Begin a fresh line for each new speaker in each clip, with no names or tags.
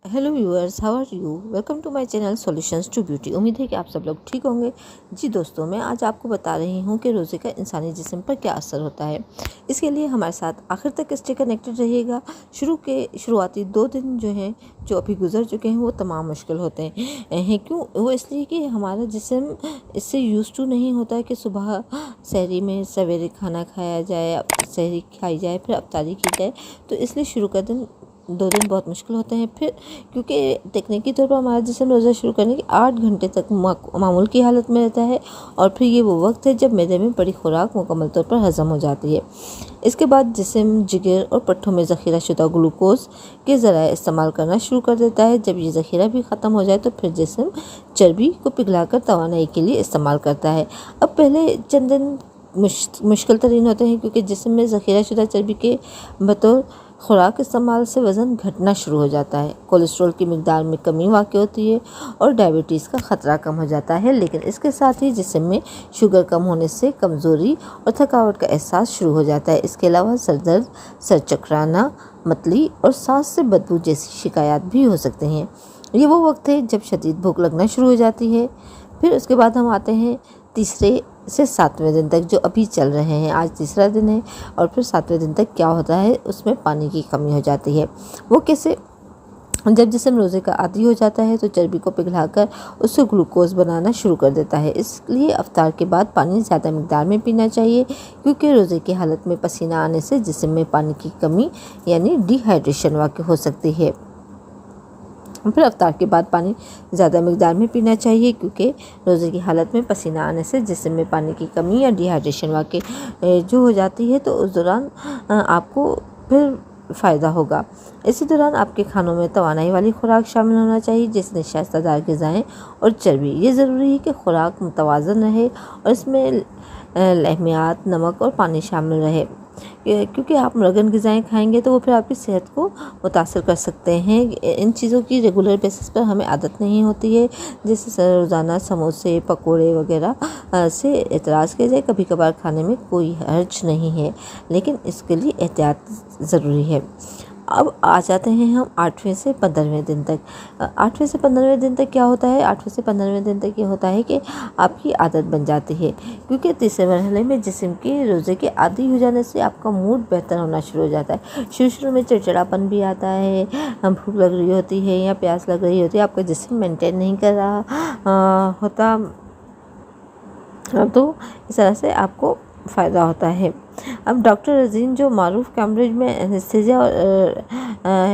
Hello viewers, how are you. Welcome to my channel solutions to beauty. उम्मीद है कि आप सब लोग ठीक होंगे। जी दोस्तों, मैं आज आपको बता रही हूँ कि रोज़े का इंसानी जिस्म पर क्या असर होता है। इसके लिए हमारे साथ आखिर तक स्टे कनेक्टेड रहिएगा। शुरुआती 2 दिन जो अभी गुजर चुके हैं वो तमाम मुश्किल होते हैं। क्यों? वो इसलिए कि हमारा जिस्म इससे यूज़ टू नहीं होता है कि सुबह सहरी में सवेरे खाना खाया जाए, सहरी खाई जाए, फिर अफ्तारी की जाए। तो इसलिए शुरू का 2 दिन बहुत मुश्किल होते हैं। फिर क्योंकि तकनीकी तौर पर हमारा जिस्म रोज़ा शुरू करने के 8 घंटे तक मामूल की हालत में रहता है, और फिर ये वो वक्त है जब मैदे में बड़ी खुराक मुकम्मल तौर पर हज़म हो जाती है। इसके बाद जिस्म जिगर और पट्ठों में ज़ख़ीरा शुदा ग्लूकोज के ज़राए इस्तेमाल करना शुरू कर देता है। जब ये ज़ख़ीरा भी ख़त्म हो जाए तो फिर जिस्म चर्बी को पिघलाकर तवानाई के लिए इस्तेमाल करता है। अब पहले चंद दिन मुश्किल तरीन होते हैं, क्योंकि जिस्म में ज़ख़ीरा शुदा चर्बी के बतौर खुराक इस्तेमाल से वज़न घटना शुरू हो जाता है, कोलेस्ट्रॉल की मिकदार में कमी वाक़ होती है और डायबिटीज़ का ख़तरा कम हो जाता है। लेकिन इसके साथ ही जिस्म में शुगर कम होने से कमज़ोरी और थकावट का एहसास शुरू हो जाता है। इसके अलावा सर दर्द, सर चकराना, मतली और सांस से बदबू जैसी शिकायत भी हो सकते हैं। ये वो वक्त है जब शदीद भूख लगना शुरू हो जाती है। फिर उसके बाद हम आते हैं तीसरे से 7वें दिन तक, जो अभी चल रहे हैं। आज तीसरा दिन है और फिर 7वें दिन तक क्या होता है, उसमें पानी की कमी हो जाती है। वो कैसे? जब जिस्म रोज़े का आदी हो जाता है तो चर्बी को पिघलाकर उससे ग्लूकोज बनाना शुरू कर देता है। इसलिए अफ्तार के बाद पानी ज़्यादा मिकदार में पीना चाहिए, क्योंकि रोज़े की हालत में पसीना आने से जिस्म में पानी की कमी यानी डिहाइड्रेशन वाक़ हो सकती है। फिर अफ्तार के बाद पानी ज़्यादा मिकदार में पीना चाहिए, क्योंकि रोज़े की हालत में पसीना आने से जिस्म में पानी की कमी या डिहाइड्रेशन वाक़ जो हो जाती है, तो उस दौरान आपको फिर फ़ायदा होगा। इसी दौरान आपके खानों में तवानाई वाली खुराक शामिल होना चाहिए, जिसमें शायस्तादार ग़िज़ाएँ और चर्बी। ये ज़रूरी है कि खुराक मुतवाज़न रहे और इसमें लहमियात, नमक और पानी शामिल रहे, क्योंकि आप मरगन ग़िज़ाएँ खाएंगे तो वो फिर आपकी सेहत को मुतासर कर सकते हैं। इन चीज़ों की रेगुलर बेसिस पर हमें आदत नहीं होती है, जैसे रोज़ाना समोसे, पकोड़े वगैरह से एतराज़ किया जाए। कभी कभार खाने में कोई हर्ज नहीं है, लेकिन इसके लिए एहतियात ज़रूरी है। अब आ जाते हैं हम 8वें से 15वें दिन तक। 8वें से 15वें दिन तक क्या होता है? 8वें से 15वें दिन तक ये होता है कि आपकी आदत बन जाती है, क्योंकि तीसरे मरहले में जिस्म के रोज़े के आदी हो जाने से आपका मूड बेहतर होना शुरू हो जाता है। शुरू में चिड़चिड़ापन भी आता है, भूख लग रही होती है या प्यास लग रही होती है, आपका जिस्म मेंटेन नहीं कर रहा होता, तो इस तरह से आपको फ़ायदा होता है। अब डॉक्टर रज़ीन, जो मारूफ कैम्ब्रिज में एनेस्थीसिया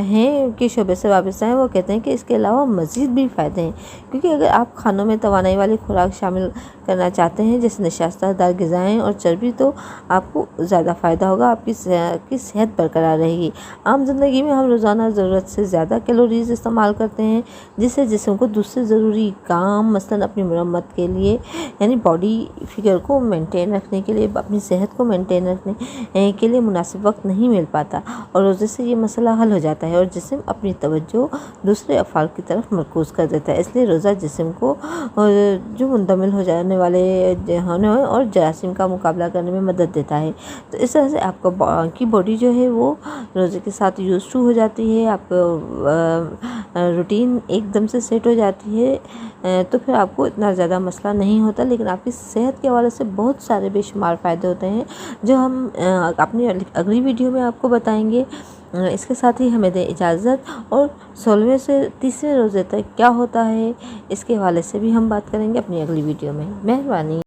हैं के शोबे से वाबस्ता हैं, वो कहते हैं कि इसके अलावा मज़ीद भी फ़ायदे हैं, क्योंकि अगर आप खानों में तवानाई वाली खुराक शामिल करना चाहते हैं, जैसे नशास्तदार ग़िज़ाएँ और चर्बी, तो आपको ज़्यादा फ़ायदा होगा, आपकी सेहत बरकरार रहेगी। आम ज़िंदगी में हम रोज़ाना ज़रूरत से ज़्यादा कैलोरीज़ इस्तेमाल करते हैं, जिससे जिस्म को दूसरे ज़रूरी काम, मसलन अपनी मरम्मत के लिए, यानी बॉडी फिगर को मेंटेन रखने के लिए, अपनी सेहत को मेंटेन रखने के लिए मुनासिब वक्त नहीं मिल पाता, और रोज़े से ये मसला हल हो जाता है और जिस्म अपनी तवज्जो दूसरे अफ़ाल की तरफ मरकूज़ कर देता है। इसलिए रोज़ा जिस्म को जो मुंदमिल हो जाने वाले होने और जरासीम का मुकाबला करने में मदद देता है। तो इस तरह से आपका की बॉडी जो है वो रोज़े के साथ यूज़ टू हो जाती है, आपको रूटीन एकदम से सेट हो जाती है, तो फिर आपको इतना ज़्यादा मसला नहीं होता। लेकिन आपकी सेहत के हवाले से बहुत सारे बेशुमार फ़ायदे होते हैं, जो हम अपनी अगली वीडियो में आपको बताएंगे। इसके साथ ही हमें दें इजाज़त, और 16वें से 30वें रोज़े तक क्या होता है इसके हवाले से भी हम बात करेंगे अपनी अगली वीडियो में। मेहरबानी।